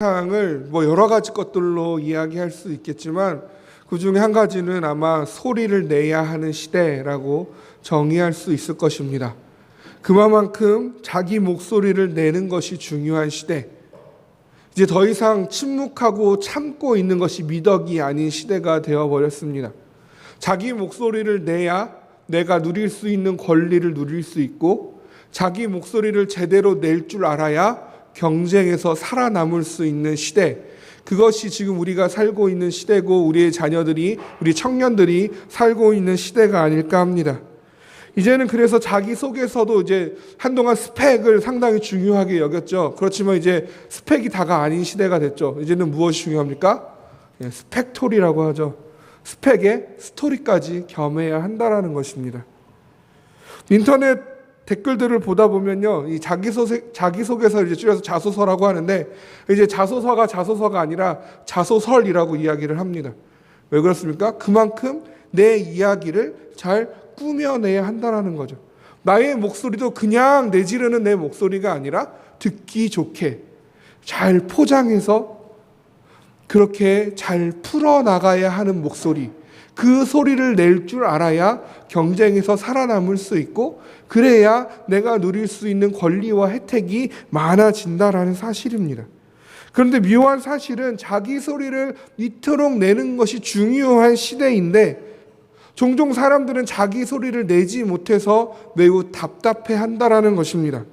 사항을 여러 가지 것들로 이야기할 수 있겠지만 그 중에 한 가지는 아마 소리를 내야 하는 시대라고 정의할 수 있을 것입니다. 그만큼 자기 목소리를 내는 것이 중요한 시대, 이제 더 이상 침묵하고 참고 있는 것이 미덕이 아닌 시대가 되어버렸습니다. 자기 목소리를 내야 내가 누릴 수 있는 권리를 누릴 수 있고, 자기 목소리를 제대로 낼 줄 알아야 경쟁에서 살아남을 수 있는 시대, 그것이 지금 우리가 살고 있는 시대고 우리의 자녀들이, 우리 청년들이 살고 있는 시대가 아닐까 합니다. 이제는 그래서 자기 속에서도 이제 한동안 스펙을 상당히 중요하게 여겼죠. 그렇지만 이제 스펙이 다가 아닌 시대가 됐죠. 이제는 무엇이 중요합니까? 스펙토리라고 하죠. 스펙에 스토리까지 겸해야 한다라는 것입니다. 인터넷 댓글들을 보다 보면요, 이 자기소개서 이제 줄여서 자소서라고 하는데, 이제 자소서가 자소서가 아니라 자소설이라고 이야기를 합니다. 왜 그렇습니까? 그만큼 내 이야기를 잘 꾸며내야 한다라는 거죠. 나의 목소리도 그냥 내지르는 내 목소리가 아니라 듣기 좋게 잘 포장해서 그렇게 잘 풀어나가야 하는 목소리, 그 소리를 낼 줄 알아야 경쟁에서 살아남을 수 있고, 그래야 내가 누릴 수 있는 권리와 혜택이 많아진다라는 사실입니다. 그런데 묘한 사실은 자기 소리를 이토록 내는 것이 중요한 시대인데, 종종 사람들은 자기 소리를 내지 못해서 매우 답답해한다라는 것입니다.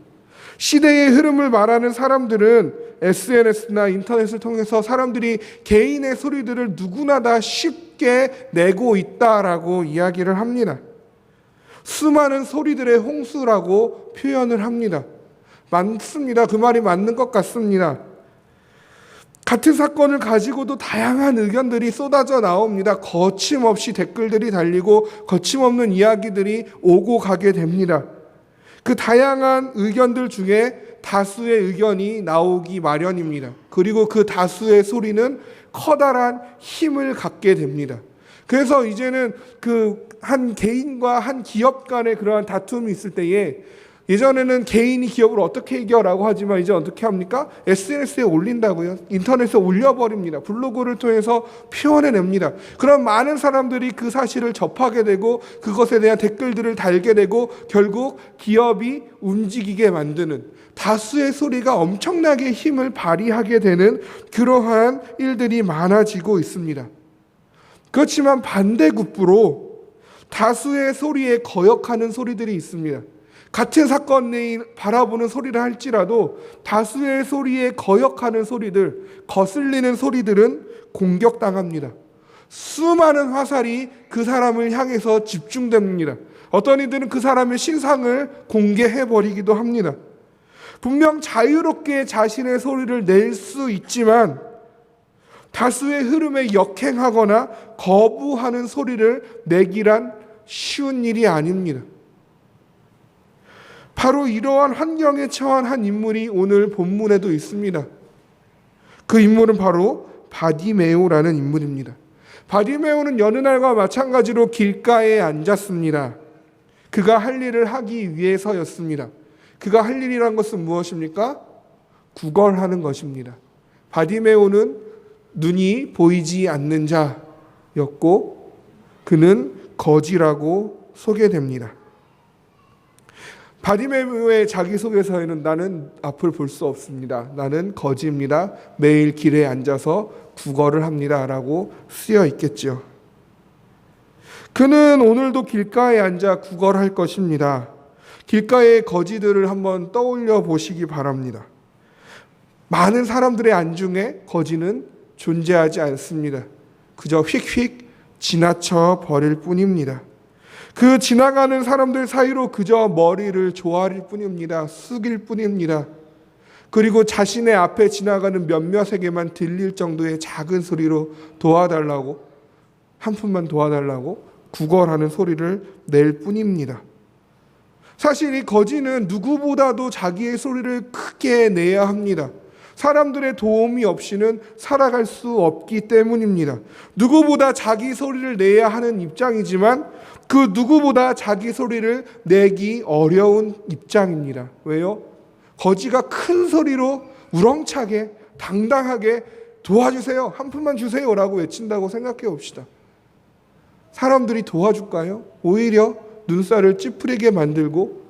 시대의 흐름을 말하는 사람들은 SNS나 인터넷을 통해서 사람들이 개인의 소리들을 누구나 다 쉽게 내고 있다라고 이야기를 합니다. 수많은 소리들의 홍수라고 표현을 합니다. 맞습니다. 그 말이 맞는 것 같습니다. 같은 사건을 가지고도 다양한 의견들이 쏟아져 나옵니다. 거침없이 댓글들이 달리고 거침없는 이야기들이 오고 가게 됩니다. 그 다양한 의견들 중에 다수의 의견이 나오기 마련입니다. 그리고 그 다수의 소리는 커다란 힘을 갖게 됩니다. 그래서 이제는 그 한 개인과 한 기업 간의 그러한 다툼이 있을 때에, 예전에는 개인이 기업을 어떻게 이겨라고 하지만 이제 어떻게 합니까? SNS에 올린다고요. 인터넷에 올려버립니다. 블로그를 통해서 표현해냅니다. 그럼 많은 사람들이 그 사실을 접하게 되고 그것에 대한 댓글들을 달게 되고 결국 기업이 움직이게 만드는, 다수의 소리가 엄청나게 힘을 발휘하게 되는 그러한 일들이 많아지고 있습니다. 그렇지만 반대급부로 다수의 소리에 거역하는 소리들이 있습니다. 같은 사건을 바라보는 소리를 할지라도 다수의 소리에 거역하는 소리들, 거슬리는 소리들은 공격당합니다. 수많은 화살이 그 사람을 향해서 집중됩니다. 어떤 이들은 그 사람의 신상을 공개해버리기도 합니다. 분명 자유롭게 자신의 소리를 낼 수 있지만 다수의 흐름에 역행하거나 거부하는 소리를 내기란 쉬운 일이 아닙니다. 바로 이러한 환경에 처한 한 인물이 오늘 본문에도 있습니다. 그 인물은 바로 바디메오라는 인물입니다. 바디메오는 여느 날과 마찬가지로 길가에 앉았습니다. 그가 할 일을 하기 위해서였습니다. 그가 할 일이란 것은 무엇입니까? 구걸하는 것입니다. 바디메오는 눈이 보이지 않는 자였고 그는 거지라고 소개됩니다. 바디메오의 자기소개서에는 나는 앞을 볼 수 없습니다. 나는 거지입니다. 매일 길에 앉아서 구걸을 합니다. 라고 쓰여 있겠죠. 그는 오늘도 길가에 앉아 구걸할 것입니다. 길가의 거지들을 한번 떠올려 보시기 바랍니다. 많은 사람들의 안중에 거지는 존재하지 않습니다. 그저 휙휙 지나쳐 버릴 뿐입니다. 그 지나가는 사람들 사이로 그저 머리를 조아릴 뿐입니다. 숙일 뿐입니다. 그리고 자신의 앞에 지나가는 몇몇에게만 들릴 정도의 작은 소리로 도와달라고, 한 푼만 도와달라고 구걸하는 소리를 낼 뿐입니다. 사실 이 거지는 누구보다도 자기의 소리를 크게 내야 합니다. 사람들의 도움이 없이는 살아갈 수 없기 때문입니다. 누구보다 자기 소리를 내야 하는 입장이지만 그 누구보다 자기 소리를 내기 어려운 입장입니다. 왜요? 거지가 큰 소리로 우렁차게 당당하게 도와주세요, 한 푼만 주세요라고 외친다고 생각해 봅시다. 사람들이 도와줄까요? 오히려 눈살을 찌푸리게 만들고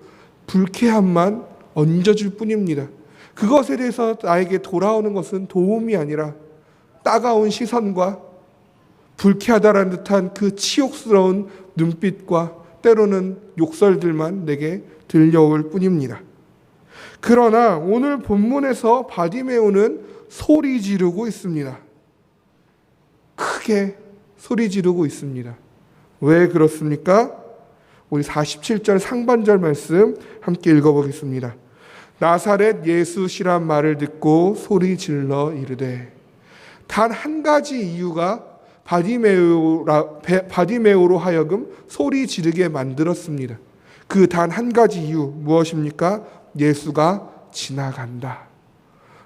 불쾌함만 얹어줄 뿐입니다. 그것에 대해서 나에게 돌아오는 것은 도움이 아니라 따가운 시선과 불쾌하다라는 듯한 그 치욕스러운 눈빛과 때로는 욕설들만 내게 들려올 뿐입니다. 그러나 오늘 본문에서 바디메오는 소리 지르고 있습니다. 크게 소리 지르고 있습니다. 왜 그렇습니까? 우리 47절 상반절 말씀 함께 읽어보겠습니다. 나사렛 예수시란 말을 듣고 소리 질러 이르되. 단 한 가지 이유가 바디메오로 하여금 소리 지르게 만들었습니다. 그 단 한 가지 이유 무엇입니까? 예수가 지나간다.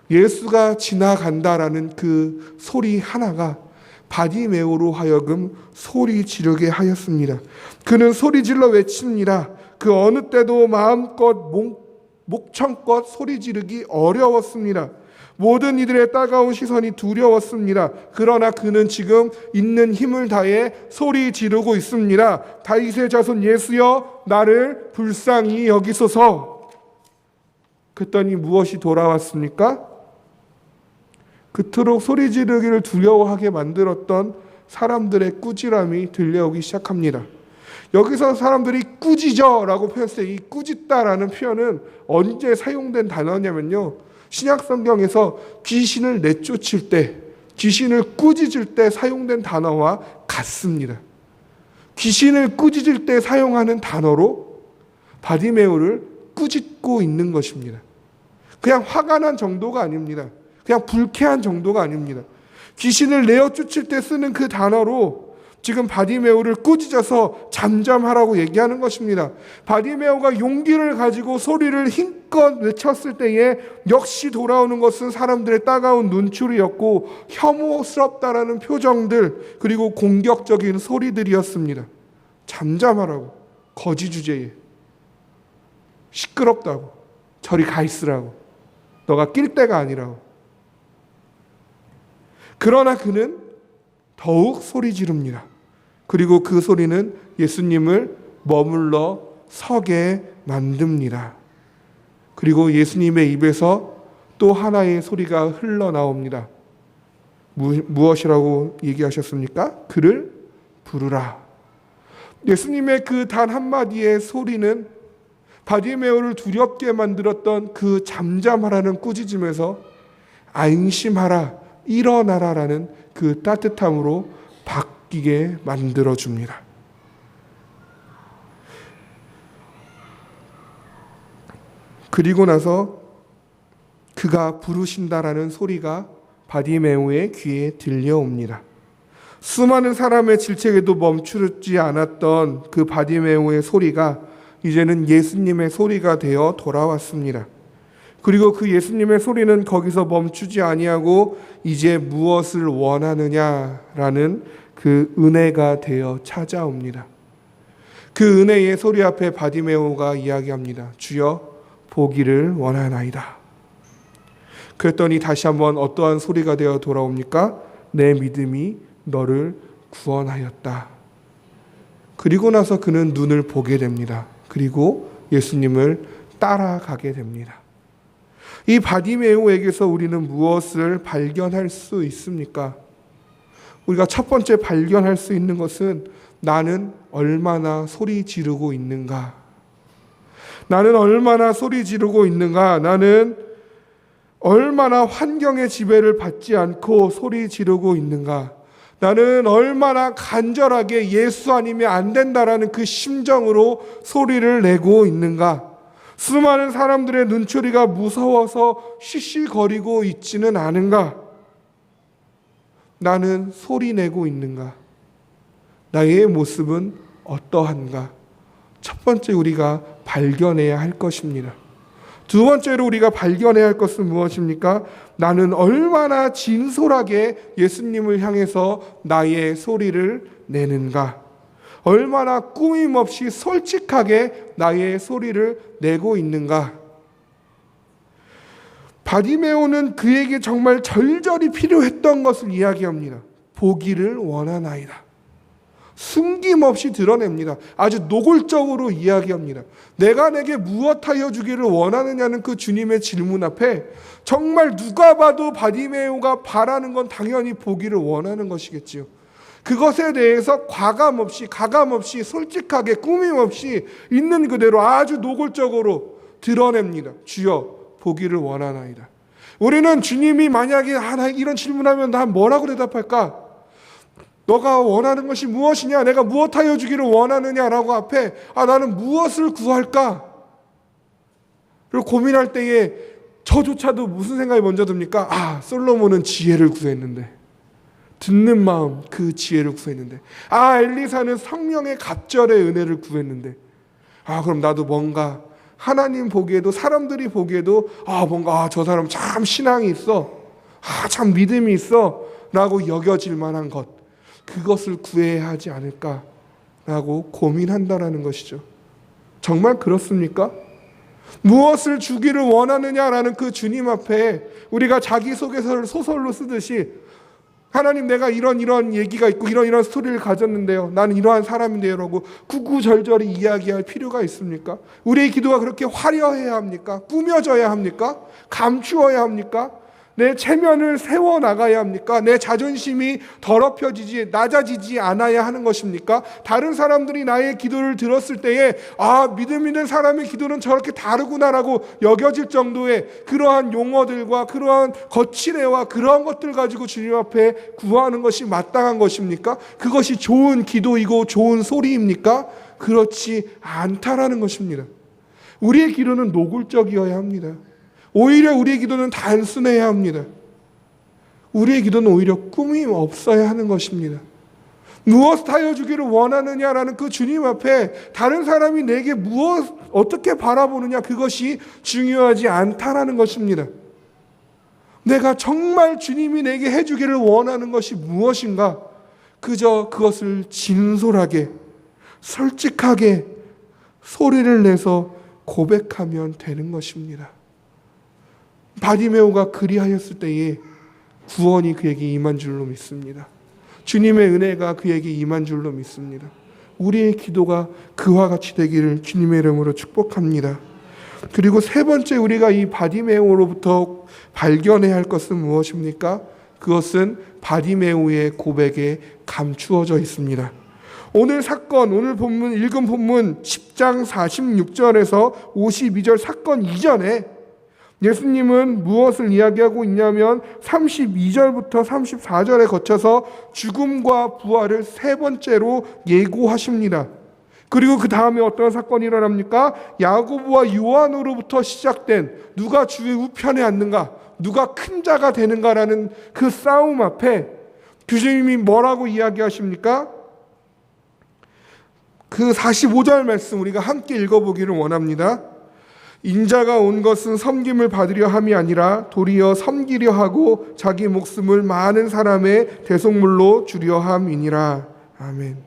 예수가 지나간다라는 그 소리 하나가 바디메오로 하여금 소리 지르게 하였습니다. 그는 소리 질러 외칩니다. 그 어느 때도 마음껏 목청껏 소리 지르기 어려웠습니다. 모든 이들의 따가운 시선이 두려웠습니다. 그러나 그는 지금 있는 힘을 다해 소리 지르고 있습니다. 다윗의 자손 예수여, 나를 불쌍히 여기소서. 그랬더니 무엇이 돌아왔습니까? 그토록 소리 지르기를 두려워하게 만들었던 사람들의 꾸지람이 들려오기 시작합니다. 여기서 사람들이 꾸짖어라고 표현했어요. 이 꾸짖다라는 표현은 언제 사용된 단어냐면요, 신약 성경에서 귀신을 내쫓을 때, 귀신을 꾸짖을 때 사용된 단어와 같습니다. 귀신을 꾸짖을 때 사용하는 단어로 바디메오를 꾸짖고 있는 것입니다. 그냥 화가 난 정도가 아닙니다. 그냥 불쾌한 정도가 아닙니다. 귀신을 내어 쫓을 때 쓰는 그 단어로 지금 바디메오를 꾸짖어서 잠잠하라고 얘기하는 것입니다. 바디메오가 용기를 가지고 소리를 힘껏 외쳤을 때에 역시 돌아오는 것은 사람들의 따가운 눈초리였고 혐오스럽다라는 표정들, 그리고 공격적인 소리들이었습니다. 잠잠하라고, 거지 주제에 시끄럽다고, 저리 가 있으라고, 너가 낄 데가 아니라고. 그러나 그는 더욱 소리 지릅니다. 그리고 그 소리는 예수님을 머물러 서게 만듭니다. 그리고 예수님의 입에서 또 하나의 소리가 흘러나옵니다. 무엇이라고 얘기하셨습니까? 그를 부르라. 예수님의 그 단 한마디의 소리는 바디메오를 두렵게 만들었던 그 잠잠하라는 꾸짖음에서 안심하라, 일어나라라는 그 따뜻함으로 바뀌게 만들어줍니다. 그리고 나서 그가 부르신다라는 소리가 바디메오의 귀에 들려옵니다. 수많은 사람의 질책에도 멈추지 않았던 그 바디메오의 소리가 이제는 예수님의 소리가 되어 돌아왔습니다. 그리고 그 예수님의 소리는 거기서 멈추지 아니하고 이제 무엇을 원하느냐라는 그 은혜가 되어 찾아옵니다. 그 은혜의 소리 앞에 바디메오가 이야기합니다. 주여, 보기를 원하나이다. 그랬더니 다시 한번 어떠한 소리가 되어 돌아옵니까? 내 믿음이 너를 구원하였다. 그리고 나서 그는 눈을 보게 됩니다. 그리고 예수님을 따라가게 됩니다. 이 바디메오에게서 우리는 무엇을 발견할 수 있습니까? 우리가 첫 번째 발견할 수 있는 것은 나는 얼마나 소리 지르고 있는가? 나는 얼마나 소리 지르고 있는가? 나는 얼마나 환경의 지배를 받지 않고 소리 지르고 있는가? 나는 얼마나 간절하게 예수 아니면 안 된다라는 그 심정으로 소리를 내고 있는가? 수많은 사람들의 눈초리가 무서워서 쉬쉬거리고 있지는 않은가? 나는 소리 내고 있는가? 나의 모습은 어떠한가? 첫 번째 우리가 발견해야 할 것입니다. 두 번째로 우리가 발견해야 할 것은 무엇입니까? 나는 얼마나 진솔하게 예수님을 향해서 나의 소리를 내는가? 얼마나 꾸밈 없이 솔직하게 나의 소리를 내고 있는가? 바디메오는 그에게 정말 절절히 필요했던 것을 이야기합니다. 보기를 원하나이다. 숨김없이 드러냅니다. 아주 노골적으로 이야기합니다. 내가 내게 무엇하여 주기를 원하느냐는 그 주님의 질문 앞에 정말 누가 봐도 바디메오가 바라는 건 당연히 보기를 원하는 것이겠지요. 그것에 대해서 가감 없이 솔직하게 꾸밈 없이 있는 그대로 아주 노골적으로 드러냅니다. 주여 보기를 원하나이다. 우리는 주님이 만약에 이런 질문하면 난 뭐라고 대답할까? 너가 원하는 것이 무엇이냐? 내가 무엇하여 주기를 원하느냐라고 앞에 나는 무엇을 구할까? 그리고 고민할 때에 저조차도 무슨 생각이 먼저 듭니까? 솔로몬은 지혜를 구했는데, 듣는 마음 그 지혜를 구했는데, 엘리사는 성령의 갑절의 은혜를 구했는데, 그럼 나도 뭔가 하나님 보기에도 사람들이 보기에도 뭔가 저 사람 참 신앙이 있어, 참 믿음이 있어 라고 여겨질 만한 것, 그것을 구해야 하지 않을까라고 고민한다라는 것이죠. 정말 그렇습니까? 무엇을 주기를 원하느냐라는 그 주님 앞에 우리가 자기소개서를 소설로 쓰듯이 하나님 내가 이런 얘기가 있고 이런 스토리를 가졌는데요, 나는 이러한 사람인데요 라고 구구절절히 이야기할 필요가 있습니까? 우리의 기도가 그렇게 화려해야 합니까? 꾸며져야 합니까? 감추어야 합니까? 내 체면을 세워나가야 합니까? 내 자존심이 더럽혀지지 낮아지지 않아야 하는 것입니까? 다른 사람들이 나의 기도를 들었을 때에 믿음 있는 사람의 기도는 저렇게 다르구나라고 여겨질 정도의 그러한 용어들과 그러한 거칠애와 그러한 것들 가지고 주님 앞에 구하는 것이 마땅한 것입니까? 그것이 좋은 기도이고 좋은 소리입니까? 그렇지 않다라는 것입니다. 우리의 기도는 노골적이어야 합니다. 오히려 우리의 기도는 단순해야 합니다. 우리의 기도는 오히려 꾸밈 없어야 하는 것입니다. 무엇하여 주기를 원하느냐라는 그 주님 앞에 다른 사람이 내게 어떻게 바라보느냐, 그것이 중요하지 않다라는 것입니다. 내가 정말 주님이 내게 해주기를 원하는 것이 무엇인가? 그저 그것을 진솔하게 솔직하게 소리를 내서 고백하면 되는 것입니다. 바디메오가 그리하였을 때에 구원이 그에게 임한 줄로 믿습니다. 주님의 은혜가 그에게 임한 줄로 믿습니다. 우리의 기도가 그와 같이 되기를 주님의 이름으로 축복합니다. 그리고 세 번째 우리가 이 바디메오로부터 발견해야 할 것은 무엇입니까? 그것은 바디메오의 고백에 감추어져 있습니다. 오늘 사건, 오늘 본문, 읽은 본문 10장 46절에서 52절 사건 이전에 예수님은 무엇을 이야기하고 있냐면 32절부터 34절에 거쳐서 죽음과 부활을 세 번째로 예고하십니다. 그리고 그 다음에 어떤 사건이 일어납니까? 야고보와 요한으로부터 시작된 누가 주의 우편에 앉는가, 누가 큰 자가 되는가라는 그 싸움 앞에 주님이 뭐라고 이야기하십니까? 그 45절 말씀 우리가 함께 읽어보기를 원합니다. 인자가 온 것은 섬김을 받으려 함이 아니라 도리어 섬기려 하고 자기 목숨을 많은 사람의 대속물로 주려 함이니라. 아멘.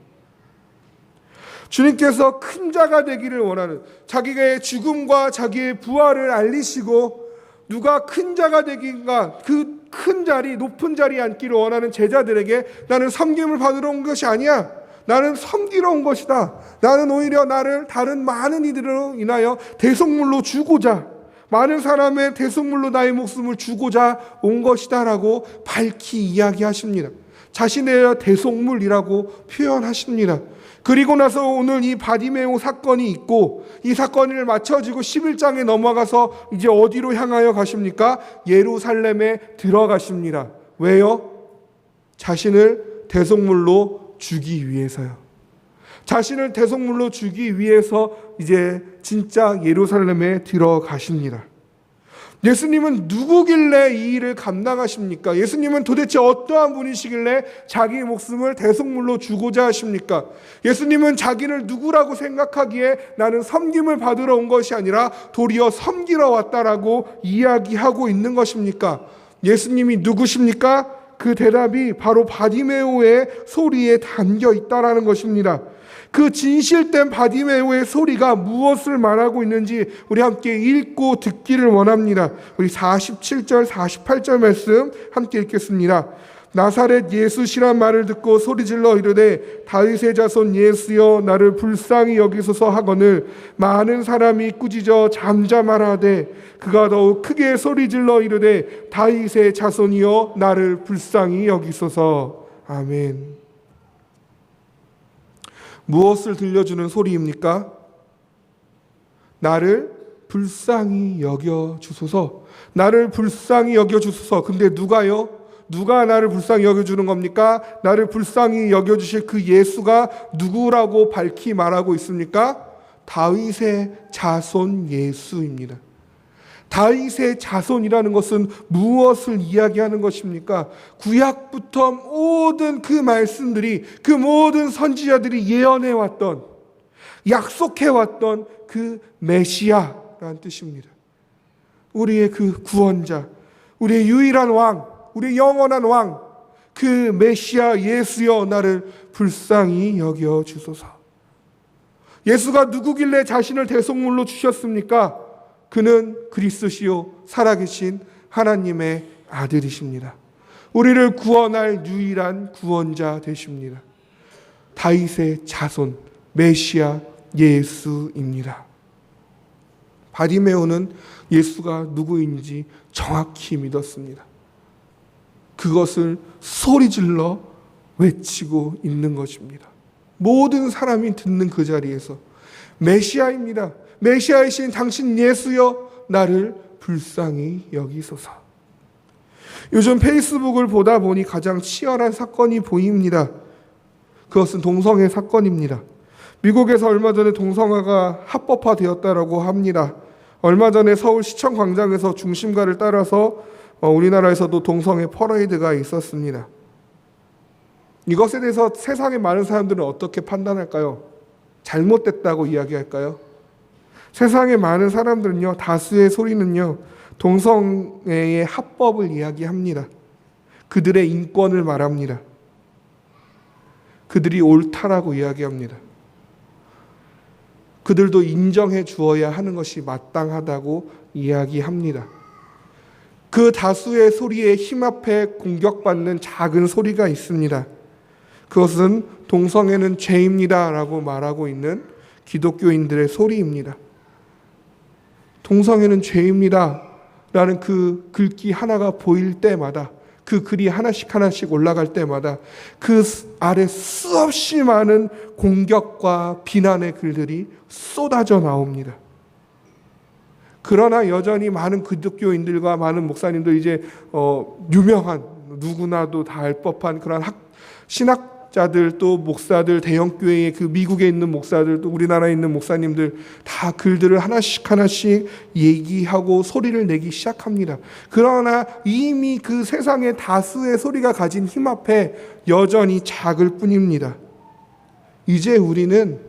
주님께서 큰 자가 되기를 원하는, 자기의 죽음과 자기의 부활을 알리시고 누가 큰 자가 되긴가, 그 큰 자리, 높은 자리에 앉기를 원하는 제자들에게 나는 섬김을 받으러 온 것이 아니야, 나는 섬기러 온 것이다, 나는 오히려 나를 다른 많은 이들로 인하여 대속물로 주고자, 많은 사람의 대속물로 나의 목숨을 주고자 온 것이다 라고 밝히 이야기하십니다. 자신의 대속물이라고 표현하십니다. 그리고 나서 오늘 이 바디메오 사건이 있고 이 사건을 마쳐지고 11장에 넘어가서 이제 어디로 향하여 가십니까? 예루살렘에 들어가십니다. 왜요? 자신을 대속물로 주기 위해서요. 자신을 대속물로 주기 위해서 이제 진짜 예루살렘에 들어가십니다. 예수님은 누구길래 이 일을 감당하십니까? 예수님은 도대체 어떠한 분이시길래 자기 목숨을 대속물로 주고자 하십니까? 예수님은 자기를 누구라고 생각하기에 나는 섬김을 받으러 온 것이 아니라 도리어 섬기러 왔다라고 이야기하고 있는 것입니까? 예수님이 누구십니까? 그 대답이 바로 바디메오의 소리에 담겨 있다라는 것입니다. 그 진실된 바디메오의 소리가 무엇을 말하고 있는지 우리 함께 읽고 듣기를 원합니다. 우리 47절 48절 말씀 함께 읽겠습니다. 나사렛 예수시란 말을 듣고 소리질러 이르되 다윗의 자손 예수여 나를 불쌍히 여기소서 하거늘 많은 사람이 꾸짖어 잠잠하라되 그가 더욱 크게 소리질러 이르되 다윗의 자손이여 나를 불쌍히 여기소서. 아멘. 무엇을 들려주는 소리입니까? 나를 불쌍히 여겨주소서. 나를 불쌍히 여겨주소서. 근데 누가요? 누가 나를 불쌍히 여겨주는 겁니까? 나를 불쌍히 여겨주실 그 예수가 누구라고 밝히 말하고 있습니까? 다윗의 자손 예수입니다. 다윗의 자손이라는 것은 무엇을 이야기하는 것입니까? 구약부터 모든 그 말씀들이, 그 모든 선지자들이 예언해왔던, 약속해왔던 그 메시아라는 뜻입니다. 우리의 그 구원자, 우리의 유일한 왕, 우리의 영원한 왕, 그 메시아 예수여 나를 불쌍히 여겨주소서. 예수가 누구길래 자신을 대속물로 주셨습니까? 그는 그리스도시요 살아계신 하나님의 아들이십니다. 우리를 구원할 유일한 구원자 되십니다. 다윗의 자손 메시아 예수입니다. 바디메오는 예수가 누구인지 정확히 믿었습니다. 그것을 소리질러 외치고 있는 것입니다. 모든 사람이 듣는 그 자리에서 메시아입니다. 메시아이신 당신 예수여 나를 불쌍히 여기소서. 요즘 페이스북을 보다 보니 가장 치열한 사건이 보입니다. 그것은 동성애 사건입니다. 미국에서 얼마 전에 동성애가 합법화되었다라고 합니다. 얼마 전에 서울 시청 광장에서 중심가를 따라서 우리나라에서도 동성애 퍼레이드가 있었습니다. 이것에 대해서 세상의 많은 사람들은 어떻게 판단할까요? 잘못됐다고 이야기할까요? 세상의 많은 사람들은요, 다수의 소리는요, 동성애의 합법을 이야기합니다. 그들의 인권을 말합니다. 그들이 옳다라고 이야기합니다. 그들도 인정해 주어야 하는 것이 마땅하다고 이야기합니다. 그 다수의 소리의 힘 앞에 공격받는 작은 소리가 있습니다. 그것은 동성애는 죄입니다 라고 말하고 있는 기독교인들의 소리입니다. 동성애는 죄입니다 라는 그 글귀 하나가 보일 때마다, 그 글이 하나씩 올라갈 때마다 그 아래 수없이 많은 공격과 비난의 글들이 쏟아져 나옵니다. 그러나 여전히 많은 기독교인들과 많은 목사님들, 이제 유명한, 누구나도 다 알 법한 그런 신학자들, 또 목사들, 대형교회의 그 미국에 있는 목사들, 또 우리나라에 있는 목사님들 다 글들을 하나씩 얘기하고 소리를 내기 시작합니다. 그러나 이미 그 세상의 다수의 소리가 가진 힘 앞에 여전히 작을 뿐입니다. 이제 우리는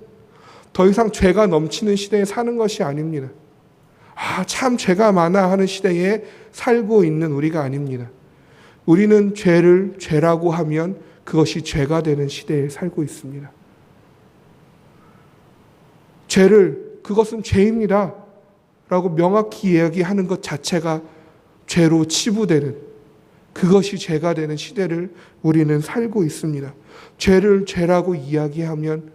더 이상 죄가 넘치는 시대에 사는 것이 아닙니다. 참 죄가 많아 하는 시대에 살고 있는 우리가 아닙니다. 우리는 죄를 죄라고 하면 그것이 죄가 되는 시대에 살고 있습니다. 그것은 죄입니다 라고 명확히 이야기하는 것 자체가 죄로 치부되는, 그것이 죄가 되는 시대를 우리는 살고 있습니다. 죄를 죄라고 이야기하면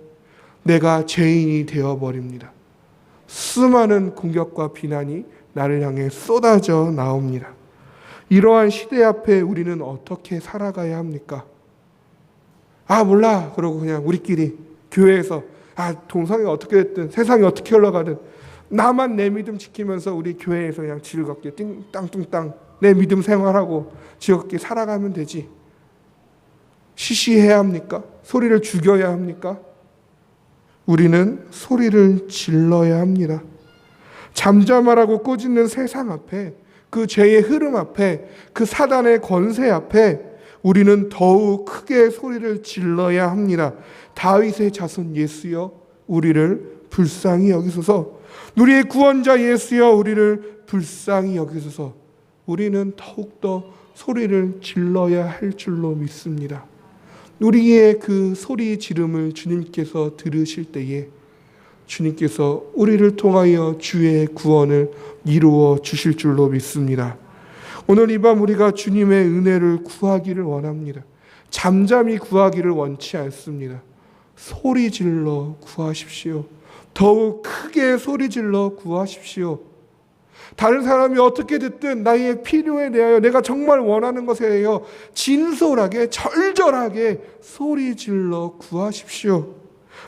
내가 죄인이 되어버립니다. 수많은 공격과 비난이 나를 향해 쏟아져 나옵니다. 이러한 시대 앞에 우리는 어떻게 살아가야 합니까? 몰라 그러고 그냥 우리끼리 교회에서 동성애가 어떻게 됐든 세상이 어떻게 흘러가든 나만 내 믿음 지키면서 우리 교회에서 그냥 즐겁게 띵땅뚱땅 내 믿음 생활하고 즐겁게 살아가면 되지. 시시해야 합니까? 소리를 죽여야 합니까? 우리는 소리를 질러야 합니다. 잠잠하라고 꾸짖는 세상 앞에, 그 죄의 흐름 앞에, 그 사단의 권세 앞에 우리는 더욱 크게 소리를 질러야 합니다. 다윗의 자손 예수여 우리를 불쌍히 여기소서. 우리의 구원자 예수여 우리를 불쌍히 여기소서. 우리는 더욱더 소리를 질러야 할 줄로 믿습니다. 우리의 그 소리 지름을 주님께서 들으실 때에 주님께서 우리를 통하여 주의 구원을 이루어 주실 줄로 믿습니다. 오늘 이 밤 우리가 주님의 은혜를 구하기를 원합니다. 잠잠히 구하기를 원치 않습니다. 소리 질러 구하십시오. 더욱 크게 소리 질러 구하십시오. 다른 사람이 어떻게 됐든 나의 필요에 대하여 내가 정말 원하는 것에 대하여 진솔하게 절절하게 소리 질러 구하십시오.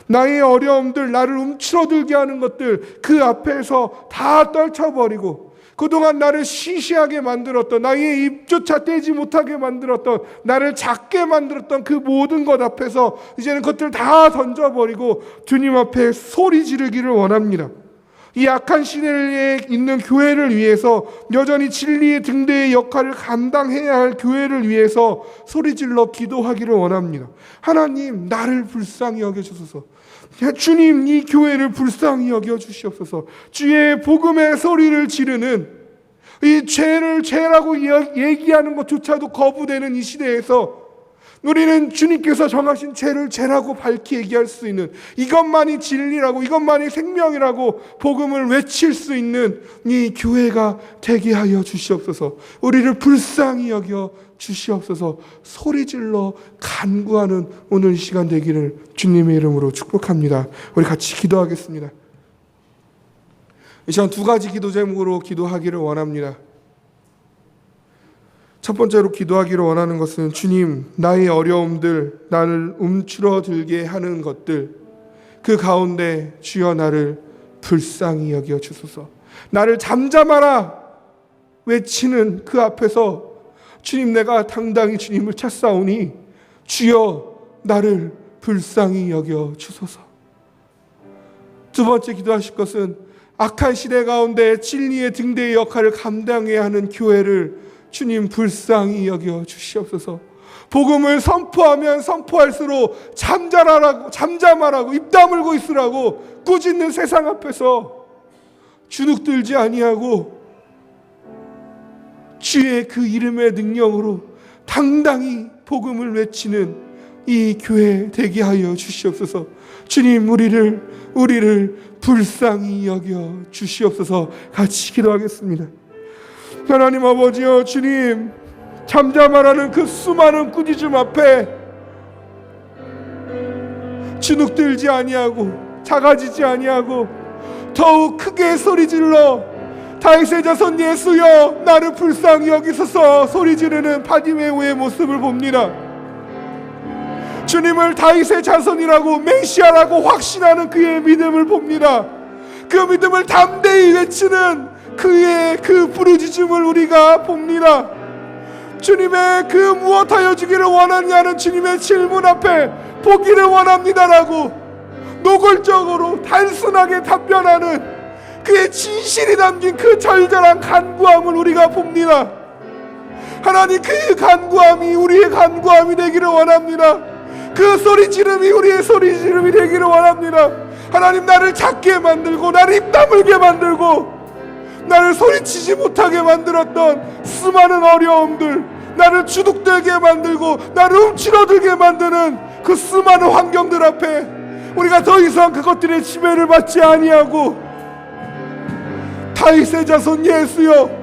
나의 어려움들, 나를 움츠러들게 하는 것들 그 앞에서 다 떨쳐버리고 그동안 나를 시시하게 만들었던, 나의 입조차 떼지 못하게 만들었던, 나를 작게 만들었던 그 모든 것 앞에서 이제는 그것들 다 던져버리고 주님 앞에 소리 지르기를 원합니다. 이 악한 시대에 있는 교회를 위해서, 여전히 진리의 등대의 역할을 감당해야 할 교회를 위해서 소리질러 기도하기를 원합니다. 하나님, 나를 불쌍히 여겨주소서. 주님, 이 교회를 불쌍히 여겨주시옵소서. 주의 복음의 소리를 지르는, 이 죄를 죄라고 얘기하는 것조차도 거부되는 이 시대에서 우리는 주님께서 정하신 죄를 죄라고 밝히 얘기할 수 있는, 이것만이 진리라고, 이것만이 생명이라고 복음을 외칠 수 있는 이 교회가 되게 하여 주시옵소서. 우리를 불쌍히 여겨 주시옵소서. 소리질러 간구하는 오늘 시간 되기를 주님의 이름으로 축복합니다. 우리 같이 기도하겠습니다. 이 시간 두 가지 기도 제목으로 기도하기를 원합니다. 첫 번째로 기도하기를 원하는 것은, 주님, 나의 어려움들, 나를 움츠러들게 하는 것들, 그 가운데 주여 나를 불쌍히 여겨 주소서. 나를 잠잠하라 외치는 그 앞에서 주님, 내가 당당히 주님을 찾사오니 주여 나를 불쌍히 여겨 주소서. 두 번째 기도하실 것은, 악한 시대 가운데 진리의 등대의 역할을 감당해야 하는 교회를 주님 불쌍히 여겨 주시옵소서. 복음을 선포하면 선포할수록 잠잠하라고 입 다물고 있으라고 꾸짖는 세상 앞에서 주눅들지 아니하고 주의 그 이름의 능력으로 당당히 복음을 외치는 이 교회 되게 하여 주시옵소서. 주님, 우리를 불쌍히 여겨 주시옵소서. 같이 기도하겠습니다. 하나님 아버지여, 주님, 잠잠하라는 그 수많은 꾸짖음 앞에 주눅들지 아니하고 작아지지 아니하고 더욱 크게 소리질러 다윗의 자손 예수여 나를 불쌍히 여기소서 소리지르는 바디메오의 모습을 봅니다. 주님을 다윗의 자손이라고, 메시아라고 확신하는 그의 믿음을 봅니다. 그 믿음을 담대히 외치는 그의 그 부르짖음을 우리가 봅니다. 주님의 그 무엇하여 주기를 원하냐는 주님의 질문 앞에 보기를 원합니다라고 노골적으로 단순하게 답변하는 그의 진실이 담긴 그 절절한 간구함을 우리가 봅니다. 하나님, 그 간구함이 우리의 간구함이 되기를 원합니다. 그 소리지름이 우리의 소리지름이 되기를 원합니다. 하나님, 나를 작게 만들고 나를 입 다물게 만들고 나를 소리치지 못하게 만들었던 수많은 어려움들, 나를 주눅들게 만들고 나를 움츠러들게 만드는 그 수많은 환경들 앞에 우리가 더 이상 그것들의 지배를 받지 아니하고 다윗의 자손 예수여